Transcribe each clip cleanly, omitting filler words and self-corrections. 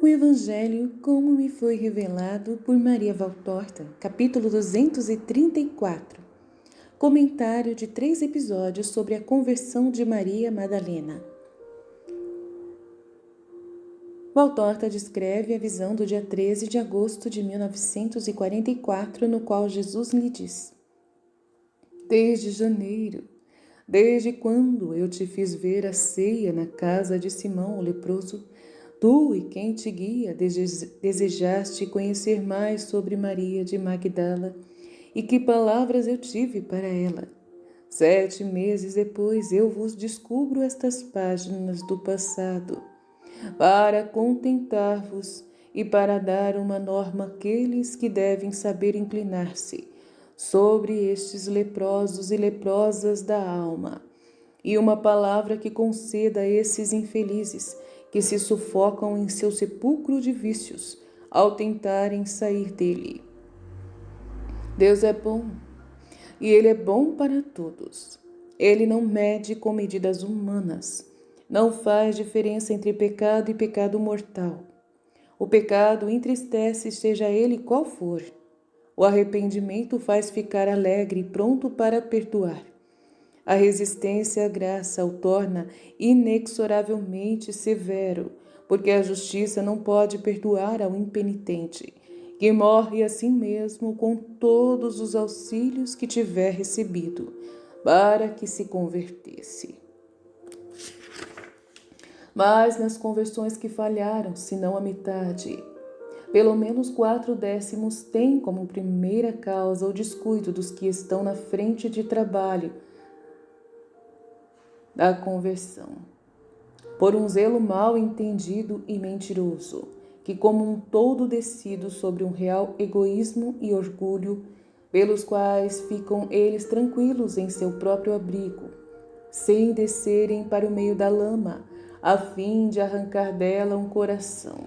O Evangelho como me foi revelado por Maria Valtorta, capítulo 234. Comentário de 3 episódios sobre a conversão de Maria Madalena. Valtorta descreve a visão do dia 13 de agosto de 1944, no qual Jesus lhe diz: Desde janeiro, desde quando eu te fiz ver a ceia na casa de Simão o leproso, tu e quem te guia desejaste conhecer mais sobre Maria de Magdala e que palavras eu tive para ela. 7 meses depois eu vos descubro estas páginas do passado, para contentar-vos e para dar uma norma àqueles que devem saber inclinar-se sobre estes leprosos e leprosas da alma, e uma palavra que conceda a esses infelizes que se sufocam em seu sepulcro de vícios ao tentarem sair dele. Deus é bom, e Ele é bom para todos. Ele não mede com medidas humanas, não faz diferença entre pecado e pecado mortal. O pecado entristece, seja ele qual for. O arrependimento faz ficar alegre e pronto para perdoar. A resistência à graça o torna inexoravelmente severo, porque a justiça não pode perdoar ao impenitente, que morre assim mesmo com todos os auxílios que tiver recebido, para que se convertesse. Mas nas conversões que falharam, se não a metade, pelo menos 4/10 têm como primeira causa o descuido dos que estão na frente de trabalho da conversão, por um zelo mal entendido e mentiroso, que como um toldo descido sobre um real egoísmo e orgulho, pelos quais ficam eles tranquilos em seu próprio abrigo, sem descerem para o meio da lama, a fim de arrancar dela um coração.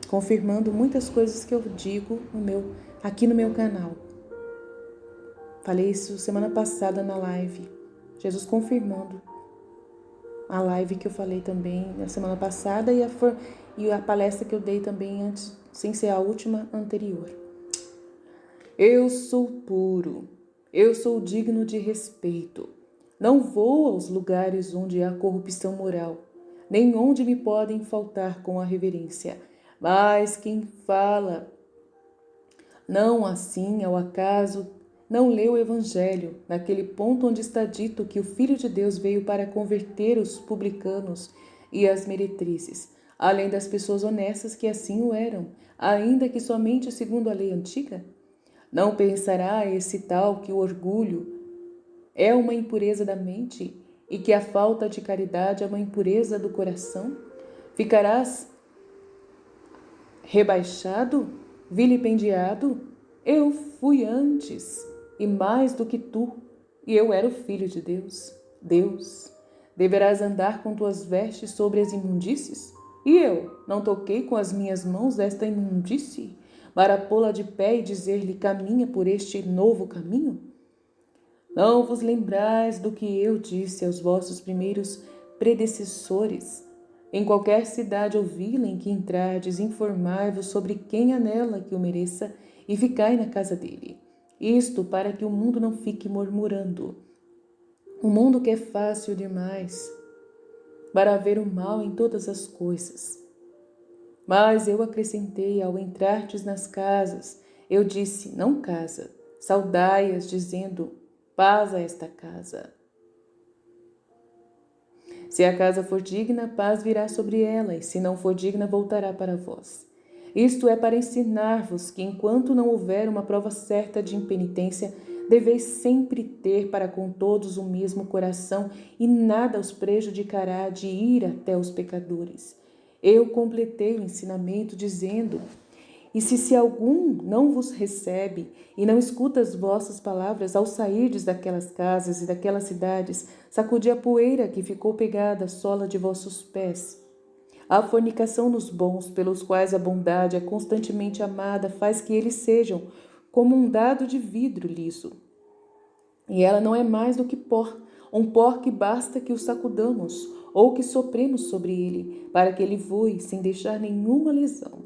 Confirmando muitas coisas que eu digo aqui no meu canal. Falei isso semana passada na live. Jesus confirmando a live que eu falei também na semana passada e a palestra que eu dei também antes, sem ser a última anterior. Eu sou puro, eu sou digno de respeito. Não vou aos lugares onde há corrupção moral, nem onde me podem faltar com a reverência. Mas quem fala não assim ao acaso não leu o Evangelho, naquele ponto onde está dito que o Filho de Deus veio para converter os publicanos e as meretrizes, além das pessoas honestas que assim o eram, ainda que somente segundo a lei antiga? Não pensará esse tal que o orgulho é uma impureza da mente e que a falta de caridade é uma impureza do coração? Ficarás rebaixado, vilipendiado? Eu fui antes e mais do que tu, e eu era o Filho de Deus. Deus, deverás andar com tuas vestes sobre as imundícies? E eu não toquei com as minhas mãos esta imundície, para pô-la de pé e dizer-lhe: caminha por este novo caminho? Não vos lembrais do que eu disse aos vossos primeiros predecessores? Em qualquer cidade ou vila em que entrardes, informai-vos sobre quem há nela que o mereça e ficai na casa dele. Isto para que o mundo não fique murmurando. O mundo que é fácil demais para ver o mal em todas as coisas. Mas eu acrescentei: ao entrardes nas casas, eu disse: não casa, saudai-as, dizendo: paz a esta casa. Se a casa for digna, paz virá sobre ela, e se não for digna, voltará para vós. Isto é para ensinar-vos que, enquanto não houver uma prova certa de impenitência, deveis sempre ter para com todos o mesmo coração, e nada os prejudicará de ir até os pecadores. Eu completei o ensinamento dizendo: e se algum não vos recebe e não escuta as vossas palavras, ao sairdes daquelas casas e daquelas cidades, sacudi a poeira que ficou pegada à sola de vossos pés. A fornicação nos bons, pelos quais a bondade é constantemente amada, faz que eles sejam como um dado de vidro liso. E ela não é mais do que pó, um pó que basta que o sacudamos ou que sopremos sobre ele, para que ele voe sem deixar nenhuma lesão.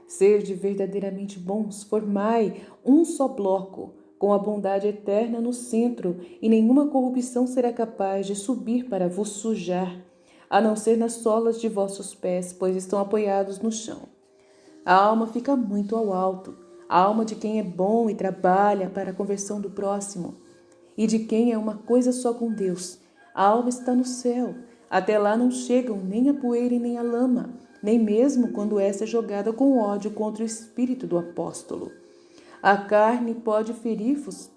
Sede verdadeiramente bons, formai um só bloco, com a bondade eterna no centro, e nenhuma corrupção será capaz de subir para vos sujar, a não ser nas solas de vossos pés, pois estão apoiados no chão. A alma fica muito ao alto, a alma de quem é bom e trabalha para a conversão do próximo, e de quem é uma coisa só com Deus. A alma está no céu, até lá não chegam nem a poeira e nem a lama, nem mesmo quando essa é jogada com ódio contra o espírito do apóstolo. A carne pode ferir-vos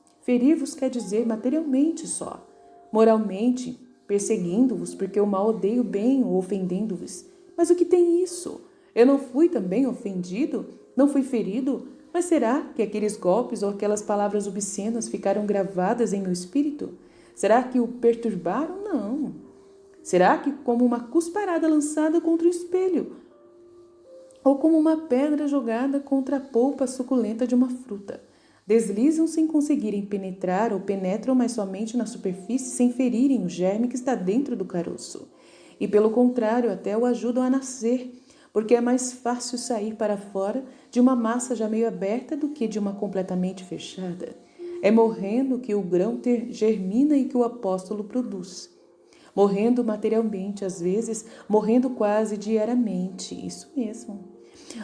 quer dizer materialmente só, moralmente, perseguindo-vos porque o mal odeia o bem ou ofendendo-vos. Mas o que tem isso? Eu não fui também ofendido? Não fui ferido? Mas será que aqueles golpes ou aquelas palavras obscenas ficaram gravadas em meu espírito? Será que o perturbaram? Não. Será que como uma cusparada lançada contra o espelho? Ou como uma pedra jogada contra a polpa suculenta de uma fruta? Deslizam sem conseguirem penetrar ou penetram mas somente na superfície sem ferirem o germe que está dentro do caroço. E pelo contrário, até o ajudam a nascer, porque é mais fácil sair para fora de uma massa já meio aberta do que de uma completamente fechada. É morrendo que o grão germina e que o apóstolo produz. Morrendo materialmente, às vezes, morrendo quase diariamente, isso mesmo.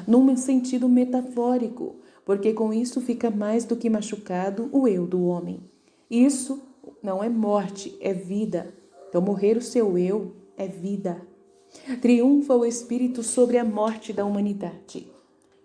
Num sentido metafórico, porque com isso fica mais do que machucado o eu do homem. Isso não é morte, é vida. Então morrer o seu eu é vida. Triunfa o espírito sobre a morte da humanidade.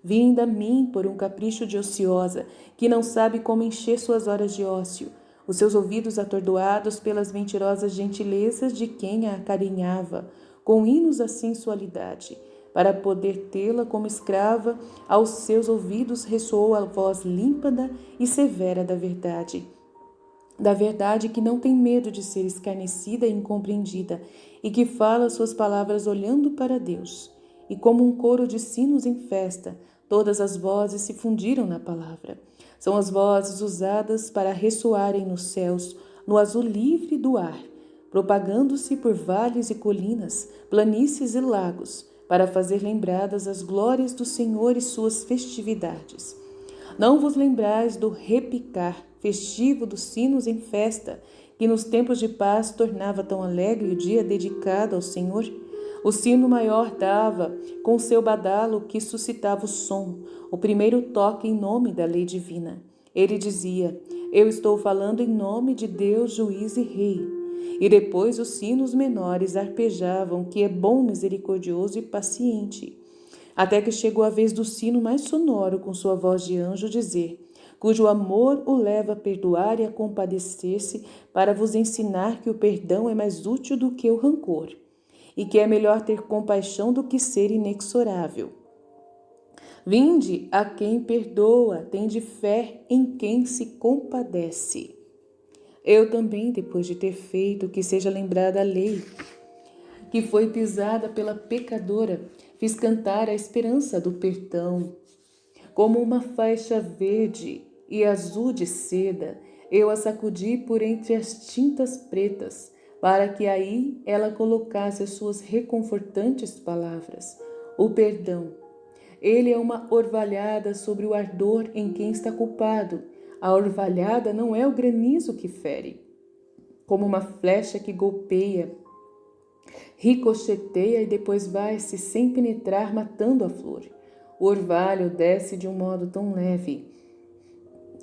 Vinda a mim por um capricho de ociosa, que não sabe como encher suas horas de ócio, os seus ouvidos atordoados pelas mentirosas gentilezas de quem a acarinhava, com hinos à sensualidade. Para poder tê-la como escrava, aos seus ouvidos ressoou a voz límpida e severa da verdade que não tem medo de ser escarnecida e incompreendida, e que fala suas palavras olhando para Deus. E como um coro de sinos em festa, todas as vozes se fundiram na palavra. São as vozes usadas para ressoarem nos céus, no azul livre do ar, propagando-se por vales e colinas, planícies e lagos, para fazer lembradas as glórias do Senhor e suas festividades. Não vos lembrais do repicar festivo dos sinos em festa, que nos tempos de paz tornava tão alegre o dia dedicado ao Senhor? O sino maior dava, com seu badalo que suscitava o som, o primeiro toque em nome da lei divina. Ele dizia: eu estou falando em nome de Deus, juiz e rei. E depois os sinos menores arpejavam que é bom, misericordioso e paciente. Até que chegou a vez do sino mais sonoro, com sua voz de anjo, dizer: cujo amor o leva a perdoar e a compadecer-se, para vos ensinar que o perdão é mais útil do que o rancor, e que é melhor ter compaixão do que ser inexorável. Vinde a quem perdoa, tende fé em quem se compadece. Eu também, depois de ter feito que seja lembrada a lei, que foi pisada pela pecadora, fiz cantar a esperança do perdão. Como uma faixa verde e azul de seda, eu a sacudi por entre as tintas pretas, para que aí ela colocasse as suas reconfortantes palavras. O perdão. Ele é uma orvalhada sobre o ardor em quem está culpado. A orvalhada não é o granizo que fere, como uma flecha que golpeia, ricocheteia e depois vai-se sem penetrar, matando a flor. O orvalho desce de um modo tão leve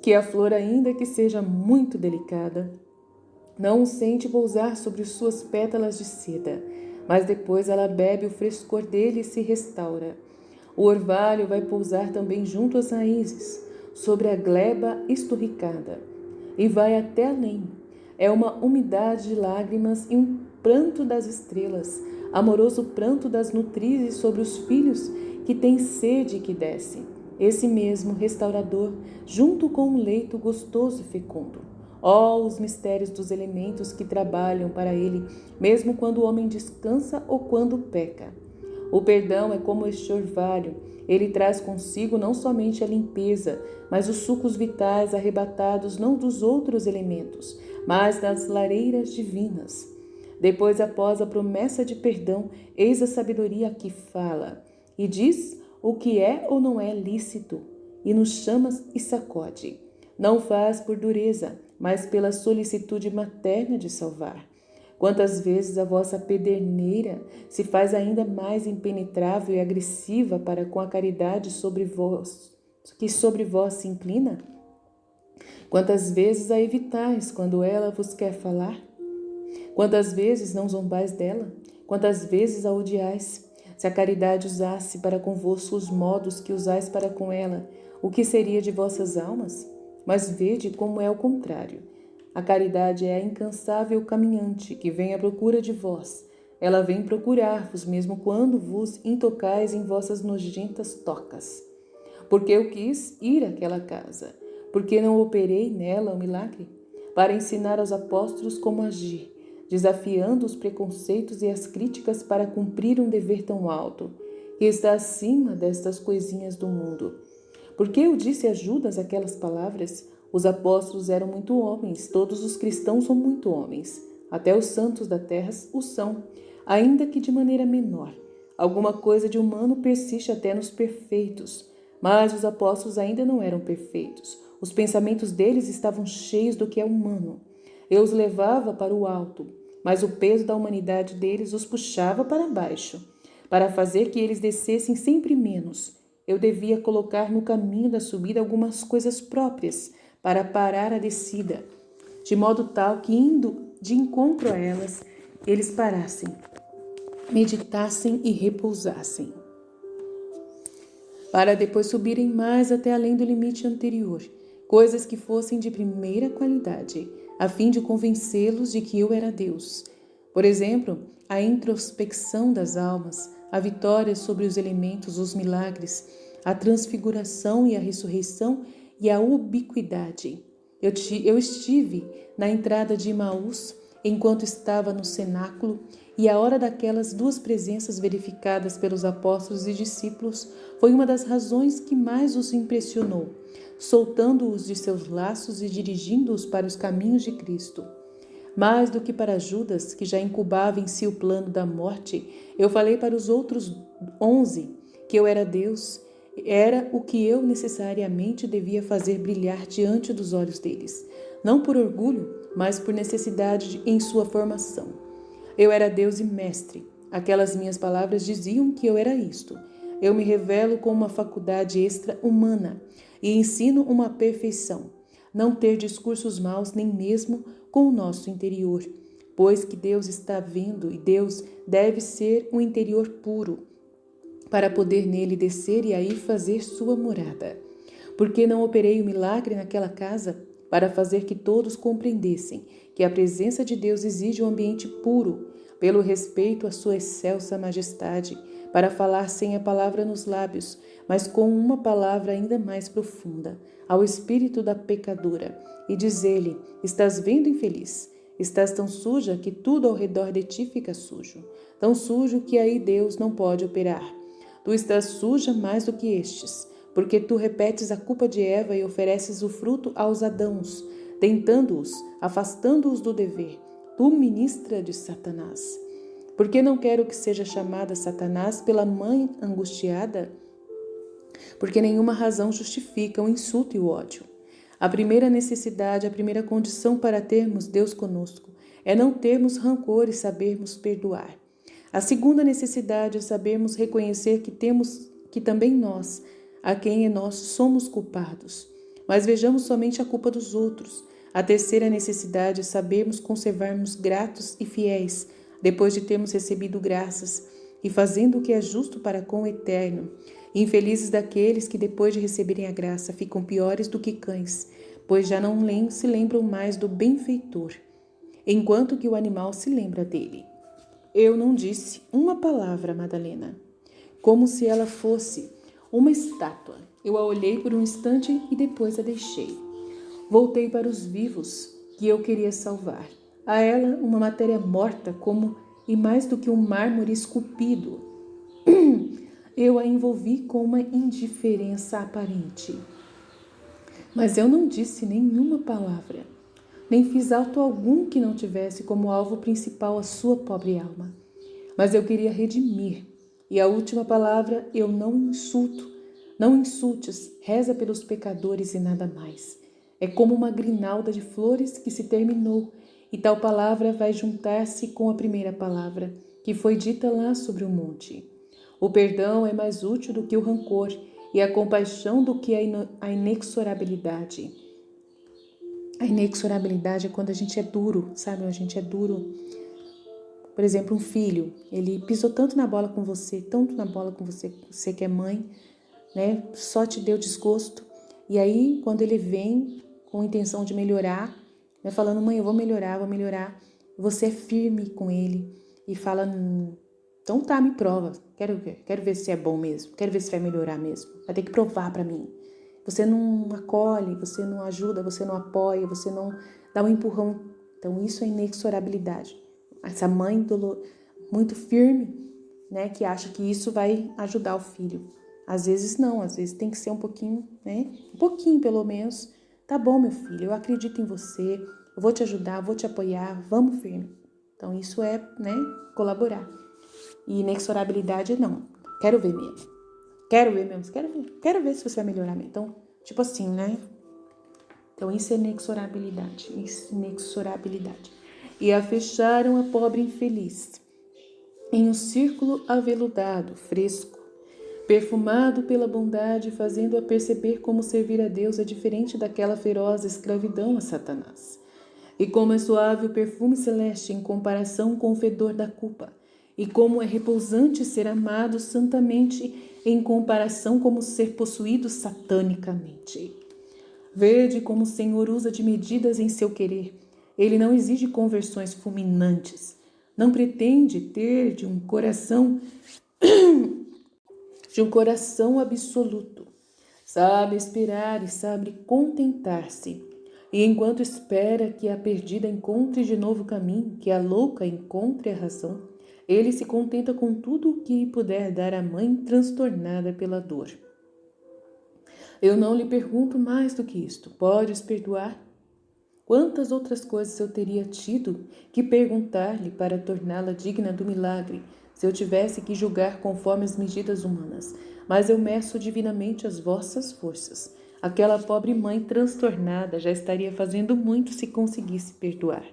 que a flor, ainda que seja muito delicada, não o sente pousar sobre suas pétalas de seda, mas depois ela bebe o frescor dele e se restaura. O orvalho vai pousar também junto às raízes, sobre a gleba esturricada, e vai até além. É uma umidade de lágrimas e um pranto das estrelas, amoroso pranto das nutrizes sobre os filhos que têm sede e que descem. Esse mesmo restaurador, junto com um leito gostoso e fecundo. Ó, os mistérios dos elementos que trabalham para ele, mesmo quando o homem descansa ou quando peca. O perdão é como este orvalho. Ele traz consigo não somente a limpeza, mas os sucos vitais arrebatados não dos outros elementos, mas das lareiras divinas. Depois, após a promessa de perdão, eis a sabedoria que fala, e diz o que é ou não é lícito, e nos chama e sacode. Não faz por dureza, mas pela solicitude materna de salvar. Quantas vezes a vossa pederneira se faz ainda mais impenetrável e agressiva para com a caridade que sobre vós se inclina? Quantas vezes a evitais quando ela vos quer falar? Quantas vezes não zombais dela? Quantas vezes a odiais? Se a caridade usasse para convosco os modos que usais para com ela, o que seria de vossas almas? Mas vede como é o contrário. A caridade é a incansável caminhante que vem à procura de vós. Ela vem procurar-vos mesmo quando vos intocais em vossas nojentas tocas. Porque eu quis ir àquela casa, porque não operei nela o milagre, para ensinar aos apóstolos como agir, desafiando os preconceitos e as críticas para cumprir um dever tão alto, que está acima destas coisinhas do mundo. Porque eu disse a Judas aquelas palavras? Os apóstolos eram muito homens, todos os cristãos são muito homens, até os santos da terra o são, ainda que de maneira menor. Alguma coisa de humano persiste até nos perfeitos, mas os apóstolos ainda não eram perfeitos. Os pensamentos deles estavam cheios do que é humano. Eu os levava para o alto, mas o peso da humanidade deles os puxava para baixo. Para fazer que eles descessem sempre menos, eu devia colocar no caminho da subida algumas coisas próprias para parar a descida, de modo tal que, indo de encontro a elas, eles parassem, meditassem e repousassem, para depois subirem mais até além do limite anterior, coisas que fossem de primeira qualidade, a fim de convencê-los de que eu era Deus. Por exemplo, a introspecção das almas, a vitória sobre os elementos, os milagres, a transfiguração e a ressurreição e a ubiquidade. Eu estive na entrada de Emaús enquanto estava no cenáculo, e a hora daquelas duas presenças verificadas pelos apóstolos e discípulos foi uma das razões que mais os impressionou, soltando-os de seus laços e dirigindo-os para os caminhos de Cristo. Mais do que para Judas, que já incubava em si o plano da morte, eu falei para os outros 11 que eu era Deus, era o que eu necessariamente devia fazer brilhar diante dos olhos deles, não por orgulho, mas por necessidade em sua formação. Eu era Deus e mestre. Aquelas minhas palavras diziam que eu era isto. Eu me revelo com uma faculdade extra-humana e ensino uma perfeição. Não ter discursos maus nem mesmo com o nosso interior, pois que Deus está vendo e Deus deve ser um interior puro, para poder nele descer e aí fazer sua morada. Porque não operei o milagre naquela casa para fazer que todos compreendessem que a presença de Deus exige um ambiente puro, pelo respeito à sua excelsa majestade, para falar sem a palavra nos lábios, mas com uma palavra ainda mais profunda, ao espírito da pecadora, e dizer-lhe: estás vendo, infeliz? Estás tão suja que tudo ao redor de ti fica sujo, tão sujo que aí Deus não pode operar. Tu estás suja mais do que estes, porque tu repetes a culpa de Eva e ofereces o fruto aos Adãos, tentando-os, afastando-os do dever. Tu, ministra de Satanás. Porque não quero que seja chamada Satanás pela mãe angustiada? Porque nenhuma razão justifica o insulto e o ódio. A primeira necessidade, a primeira condição para termos Deus conosco é não termos rancor e sabermos perdoar. A segunda necessidade é sabermos reconhecer que também nós, a quem é nosso, somos culpados. Mas vejamos somente a culpa dos outros. A terceira necessidade é sabermos conservarmos gratos e fiéis, depois de termos recebido graças, e fazendo o que é justo para com o eterno. Infelizes daqueles que, depois de receberem a graça, ficam piores do que cães, pois já não se lembram mais do benfeitor, enquanto que o animal se lembra dele. Eu não disse uma palavra, Madalena, como se ela fosse uma estátua. Eu a olhei por um instante e depois a deixei. Voltei para os vivos que eu queria salvar. A ela, uma matéria morta e mais do que um mármore esculpido. Eu a envolvi com uma indiferença aparente. Mas eu não disse nenhuma palavra. nem fiz ato algum que não tivesse como alvo principal a sua pobre alma. Mas eu queria redimir, e a última palavra eu não insulto. Não insultes, reza pelos pecadores e nada mais. É como uma grinalda de flores que se terminou, e tal palavra vai juntar-se com a primeira palavra, que foi dita lá sobre o monte. O perdão é mais útil do que o rancor, e a compaixão do que a inexorabilidade. A inexorabilidade é quando a gente é duro, sabe? A gente é duro. Por exemplo, um filho, ele pisou tanto na bola com você, tanto na bola com você, você que é mãe, né? Só te deu desgosto. E aí, quando ele vem com a intenção de melhorar, né? Falando, mãe, eu vou melhorar. Você é firme com ele e fala, então tá, me prova. Quero ver se é bom mesmo. Quero ver se vai melhorar mesmo. Vai ter que provar pra mim. Você não acolhe, você não ajuda, você não apoia, você não dá um empurrão. Então, isso é inexorabilidade. Essa mãe muito firme, né, que acha que isso vai ajudar o filho. Às vezes não, às vezes tem que ser um pouquinho, né? Um pouquinho pelo menos. Tá bom, meu filho, eu acredito em você, eu vou te ajudar, vou te apoiar, vamos firme. Então, isso é, né, colaborar. E inexorabilidade não. Quero ver mesmo, quero ver se você vai melhorar mesmo. Então, tipo assim, né? Então, isso é inexorabilidade, E a fecharam a pobre infeliz em um círculo aveludado, fresco, perfumado pela bondade, fazendo-a perceber como servir a Deus é diferente daquela feroz escravidão a Satanás. E como é suave o perfume celeste em comparação com o fedor da culpa, e como é repousante ser amado santamente em comparação como ser possuído satanicamente. Vede como o Senhor usa de medidas em seu querer. Ele não exige conversões fulminantes. Não pretende ter de um coração absoluto. Sabe esperar e sabe contentar-se. E enquanto espera que a perdida encontre de novo caminho, que a louca encontre a razão, ele se contenta com tudo o que puder dar à mãe transtornada pela dor. Eu não lhe pergunto mais do que isto. Podes perdoar? Quantas outras coisas eu teria tido que perguntar-lhe para torná-la digna do milagre, se eu tivesse que julgar conforme as medidas humanas? Mas eu meço divinamente as vossas forças. Aquela pobre mãe transtornada já estaria fazendo muito se conseguisse perdoar.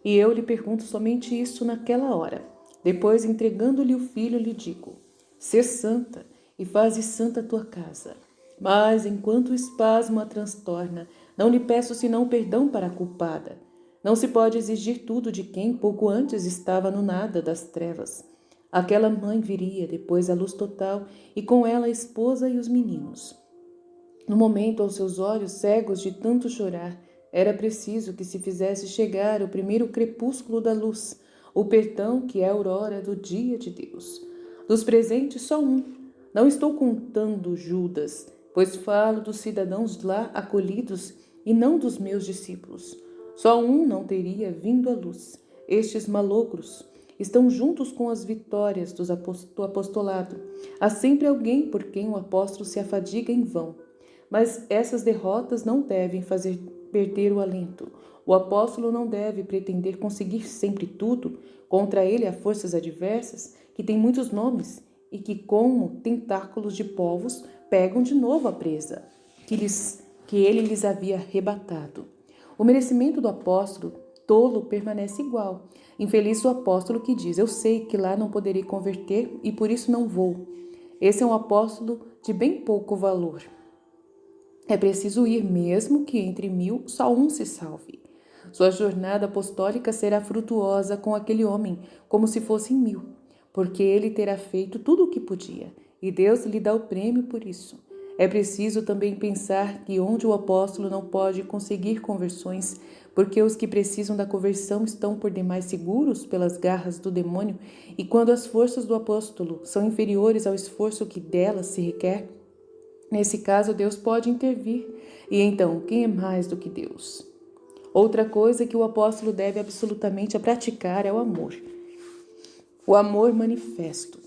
E eu lhe pergunto somente isso naquela hora. Depois, entregando-lhe o filho, lhe digo: sê santa e faze santa a tua casa. Mas, enquanto o espasmo a transtorna, não lhe peço senão perdão para a culpada. Não se pode exigir tudo de quem pouco antes estava no nada das trevas. Aquela mãe viria depois à luz total e com ela a esposa e os meninos. No momento, aos seus olhos cegos de tanto chorar, era preciso que se fizesse chegar o primeiro crepúsculo da luz, o perdão que é a aurora do dia de Deus. Dos presentes, só um. Não estou contando Judas, pois falo dos cidadãos lá acolhidos e não dos meus discípulos. Só um não teria vindo à luz. Estes malogros estão juntos com as vitórias do apostolado. Há sempre alguém por quem o apóstolo se afadiga em vão. Mas essas derrotas não devem fazer perder o alento. O apóstolo não deve pretender conseguir sempre tudo. Contra ele há forças adversas, que têm muitos nomes e que, como tentáculos de povos, pegam de novo a presa que ele lhes havia arrebatado. O merecimento do apóstolo tolo permanece igual. Infeliz o apóstolo que diz: eu sei que lá não poderei converter e por isso não vou. Esse é um apóstolo de bem pouco valor. É preciso ir, mesmo que entre 1000 só um se salve. Sua jornada apostólica será frutuosa com aquele homem, como se fossem 1000, porque ele terá feito tudo o que podia, e Deus lhe dá o prêmio por isso. É preciso também pensar que onde o apóstolo não pode conseguir conversões, porque os que precisam da conversão estão por demais seguros pelas garras do demônio, e quando as forças do apóstolo são inferiores ao esforço que dela se requer, nesse caso, Deus pode intervir. E então, quem é mais do que Deus? Outra coisa que o apóstolo deve absolutamente praticar é o amor. O amor manifesto.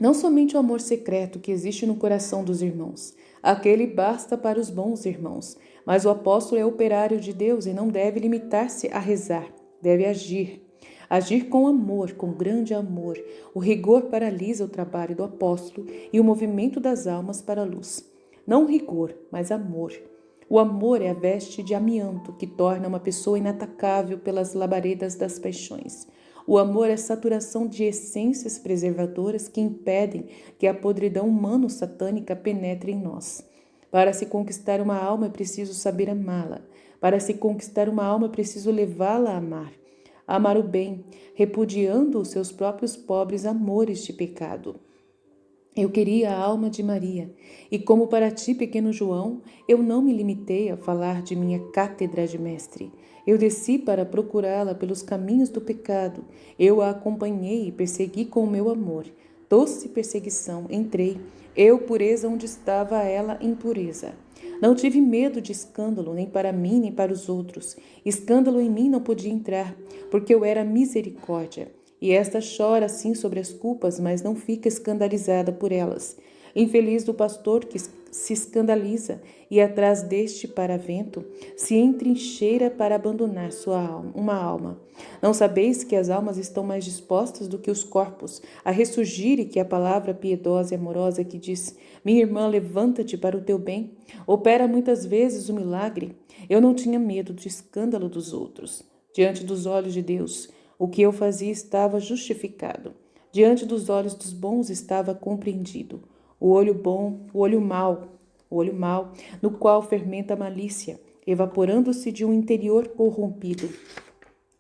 Não somente o amor secreto que existe no coração dos irmãos. Aquele basta para os bons irmãos. Mas o apóstolo é operário de Deus e não deve limitar-se a rezar, deve agir. Agir com amor, com grande amor. O rigor paralisa o trabalho do apóstolo e o movimento das almas para a luz. Não rigor, mas amor. O amor é a veste de amianto que torna uma pessoa inatacável pelas labaredas das paixões. O amor é saturação de essências preservadoras que impedem que a podridão humano-satânica penetre em nós. Para se conquistar uma alma é preciso saber amá-la. Para se conquistar uma alma é preciso levá-la a amar. Amar o bem, repudiando os seus próprios pobres amores de pecado. Eu queria a alma de Maria, e como para ti, pequeno João, eu não me limitei a falar de minha cátedra de mestre. Eu desci para procurá-la pelos caminhos do pecado. Eu a acompanhei e persegui com o meu amor. Doce perseguição, entrei. Eu, pureza, onde estava ela, impureza. Não tive medo de escândalo, nem para mim, nem para os outros. Escândalo em mim não podia entrar, porque eu era misericórdia. E esta chora sim sobre as culpas, mas não fica escandalizada por elas. Infeliz do pastor que se escandaliza e atrás deste paravento se entrincheira para abandonar uma alma. Não sabeis que as almas estão mais dispostas do que os corpos a ressurgir e que a palavra piedosa e amorosa que diz: minha irmã, levanta-te para o teu bem, opera muitas vezes o milagre. Eu não tinha medo do escândalo dos outros. Diante dos olhos de Deus, o que eu fazia estava justificado. Diante dos olhos dos bons estava compreendido. O olho bom, o olho mau, no qual fermenta a malícia, evaporando-se de um interior corrompido.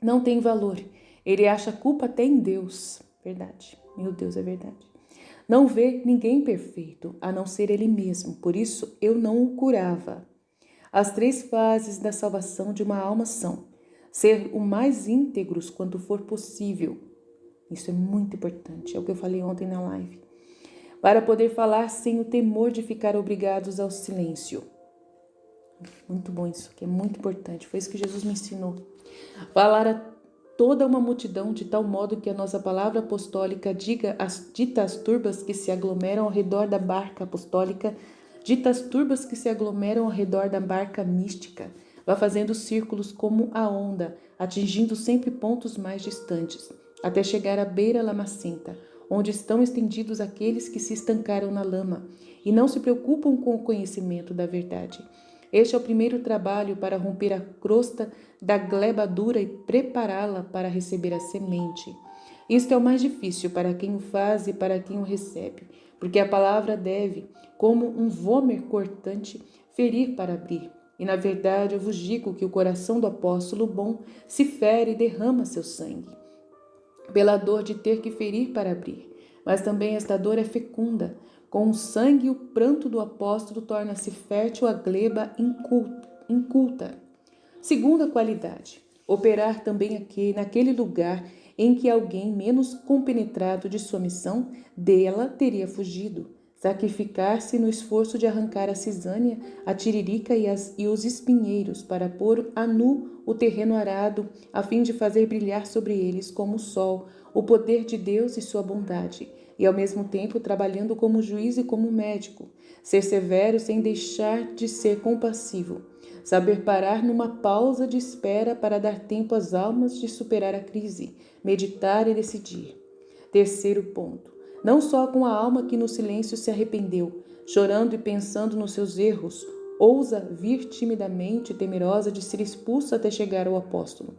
Não tem valor. Ele acha culpa até em Deus. Verdade. Meu Deus, é verdade. Não vê ninguém perfeito, a não ser ele mesmo. Por isso, eu não o curava. As 3 fases da salvação de uma alma são: ser o mais íntegros quanto for possível. Isso é muito importante, é o que eu falei ontem na live. Para poder falar sem o temor de ficar obrigados ao silêncio. Muito bom isso, que é muito importante. Foi isso que Jesus me ensinou. Falar a toda uma multidão de tal modo que a nossa palavra apostólica dita às turbas que se aglomeram ao redor da barca apostólica, dita às turbas que se aglomeram ao redor da barca mística, vá fazendo círculos como a onda, atingindo sempre pontos mais distantes, até chegar à beira lamacenta, onde estão estendidos aqueles que se estancaram na lama e não se preocupam com o conhecimento da verdade. Este é o primeiro trabalho para romper a crosta da gleba dura e prepará-la para receber a semente. Isto é o mais difícil para quem o faz e para quem o recebe, porque a palavra deve, como um vômer cortante, ferir para abrir. E na verdade eu vos digo que o coração do apóstolo bom se fere e derrama seu sangue, pela dor de ter que ferir para abrir. Mas também esta dor é fecunda. Com o sangue e o pranto do apóstolo torna-se fértil a gleba inculta. Segunda qualidade, operar também aqui, naquele lugar em que alguém menos compenetrado de sua missão dela teria fugido. Sacrificar-se no esforço de arrancar a cisânia, a tiririca e os espinheiros para pôr a nu o terreno arado, a fim de fazer brilhar sobre eles como o sol, o poder de Deus e sua bondade, e ao mesmo tempo trabalhando como juiz e como médico, ser severo sem deixar de ser compassivo, saber parar numa pausa de espera para dar tempo às almas de superar a crise, meditar e decidir. Terceiro ponto. Não só com a alma que no silêncio se arrependeu, chorando e pensando nos seus erros, ousa vir timidamente, temerosa de ser expulsa até chegar ao apóstolo.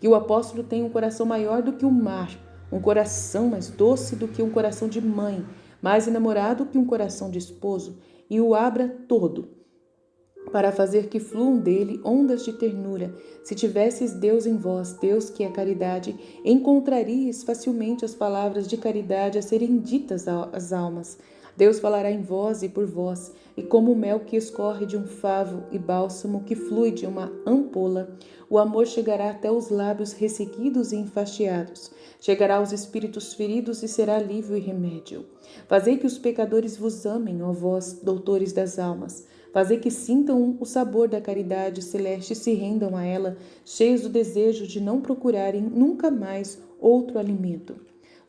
Que o apóstolo tem um coração maior do que o mar, um coração mais doce do que um coração de mãe, mais enamorado que um coração de esposo, e o abra todo, para fazer que fluam dele ondas de ternura. Se tivesses Deus em vós, Deus que é caridade, encontraríeis facilmente as palavras de caridade a serem ditas às almas. Deus falará em vós e por vós, e como o mel que escorre de um favo e bálsamo que flui de uma ampola, o amor chegará até os lábios ressequidos e enfastiados, chegará aos espíritos feridos e será alívio e remédio. Fazei que os pecadores vos amem, ó vós, doutores das almas. Fazei que sintam o sabor da caridade celeste e se rendam a ela, cheios do desejo de não procurarem nunca mais outro alimento.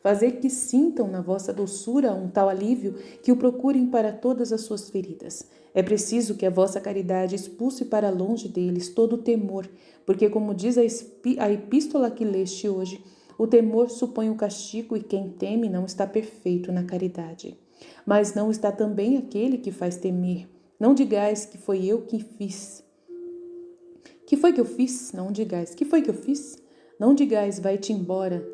Fazei que sintam na vossa doçura um tal alívio que o procurem para todas as suas feridas. É preciso que a vossa caridade expulse para longe deles todo o temor, porque, como diz a epístola que leste hoje, o temor supõe o castigo e quem teme não está perfeito na caridade. Mas não está também aquele que faz temer. Não digais que foi eu que fiz. Que foi que eu fiz? Não digais. Que foi que eu fiz? Não digais, vai-te embora.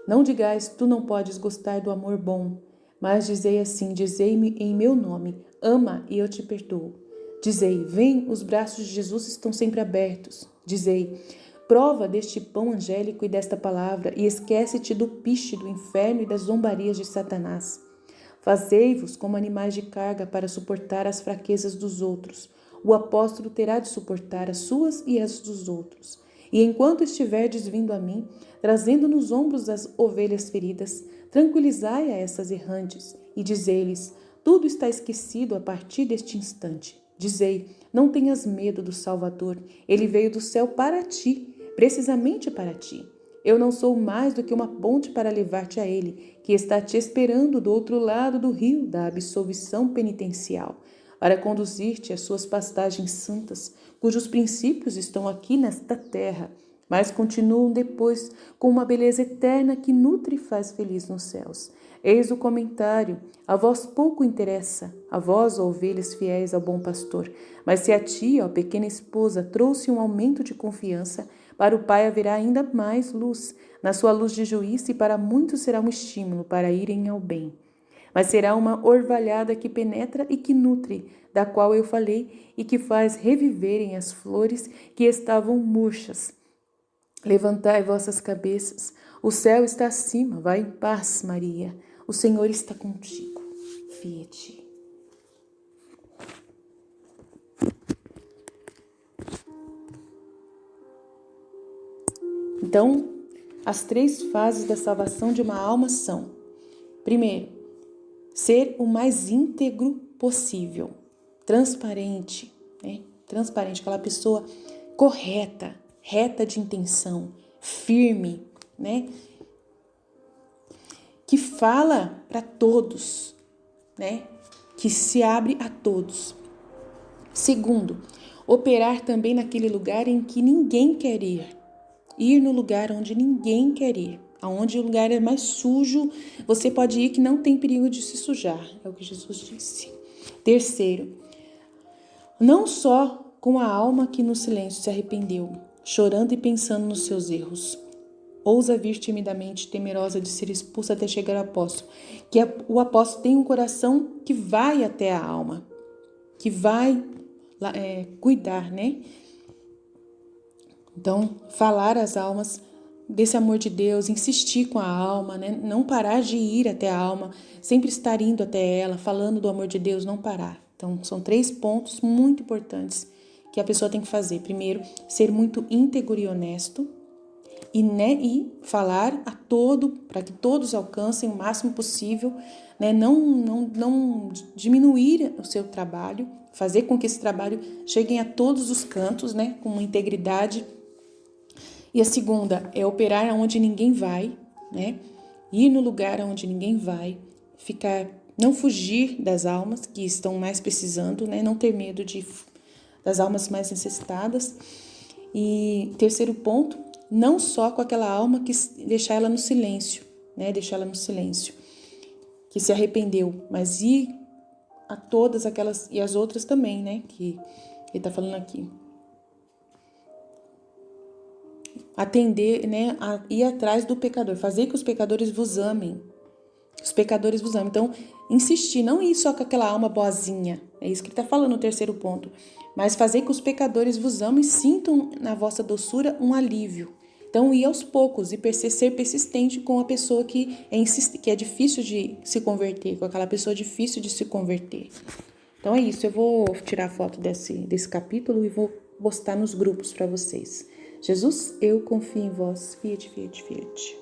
Não digais, tu não podes gostar do amor bom. Mas dizei assim, dizei-me em meu nome, ama e eu te perdoo. Dizei, vem, os braços de Jesus estão sempre abertos. Dizei, prova deste pão angélico e desta palavra e esquece-te do piche do inferno e das zombarias de Satanás. Fazei-vos como animais de carga para suportar as fraquezas dos outros. O apóstolo terá de suportar as suas e as dos outros. E enquanto estiverdes vindo a mim, trazendo nos ombros as ovelhas feridas, tranquilizai a essas errantes e dizei-lhes, tudo está esquecido a partir deste instante. Dizei, não tenhas medo do Salvador, ele veio do céu para ti, precisamente para ti. Eu não sou mais do que uma ponte para levar-te a ele, que está te esperando do outro lado do rio da absolvição penitencial, para conduzir-te às suas pastagens santas, cujos princípios estão aqui nesta terra, mas continuam depois com uma beleza eterna que nutre e faz feliz nos céus. Eis o comentário, a vós pouco interessa, a vós, ó ovelhas fiéis ao bom pastor, mas se a ti, ó pequena esposa, trouxe um aumento de confiança, para o Pai haverá ainda mais luz, na sua luz de juízo, e para muitos será um estímulo para irem ao bem. Mas será uma orvalhada que penetra e que nutre, da qual eu falei, e que faz reviverem as flores que estavam murchas. Levantai vossas cabeças, o céu está acima, vai em paz, Maria, o Senhor está contigo. Fie-te. Então, as 3 fases da salvação de uma alma são: primeiro, ser o mais íntegro possível, transparente, né? Transparente, aquela pessoa correta, reta de intenção, firme, né? Que fala para todos, né? Que se abre a todos. Segundo, operar também naquele lugar em que ninguém quer ir. Ir no lugar onde ninguém quer ir. Onde o lugar é mais sujo, você pode ir que não tem perigo de se sujar. É o que Jesus disse. Terceiro, não só com a alma que no silêncio se arrependeu, chorando e pensando nos seus erros. Ousa vir timidamente, temerosa de ser expulsa até chegar ao apóstolo. Que o apóstolo tem um coração que vai até a alma, que vai cuidar, né? Então, falar às almas desse amor de Deus, insistir com a alma, né? Não parar de ir até a alma, sempre estar indo até ela, falando do amor de Deus, não parar. Então, são 3 pontos muito importantes que a pessoa tem que fazer. Primeiro, ser muito íntegro e honesto e falar a todo, para que todos alcancem o máximo possível, né? Não diminuir o seu trabalho, fazer com que esse trabalho chegue a todos os cantos, né? Com uma integridade. E a segunda é operar onde ninguém vai, né? Ir no lugar onde ninguém vai, não fugir das almas que estão mais precisando, né? Não ter medo das almas mais necessitadas. E terceiro ponto, não só com aquela alma que deixar ela no silêncio, né? Deixar ela no silêncio, que se arrependeu, mas ir a todas aquelas e as outras também, né? Que ele está falando aqui. Atender, né, a ir atrás do pecador, fazer que os pecadores vos amem. Os pecadores vos amem. Então, insistir, não ir só com aquela alma boazinha, é isso que ele está falando no terceiro ponto, mas fazer que os pecadores vos amem e sintam na vossa doçura um alívio. Então, ir aos poucos e ser persistente com a pessoa que é difícil de se converter, com aquela pessoa difícil de se converter. Então, é isso. Eu vou tirar foto desse capítulo e vou postar nos grupos para vocês. Jesus, eu confio em vós. Fiat, fiat, fiat.